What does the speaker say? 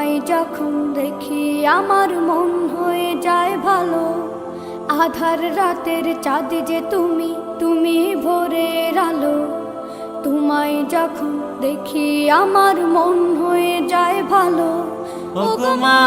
তোমায় যখন দেখি আমার মন হয়ে যায় ভালো। আধার রাতের চাঁদ যে তুমি, তুমি ভোরের আলো। তোমায় যখন দেখি আমার মন হয়ে যায় ভালো। ওগো মা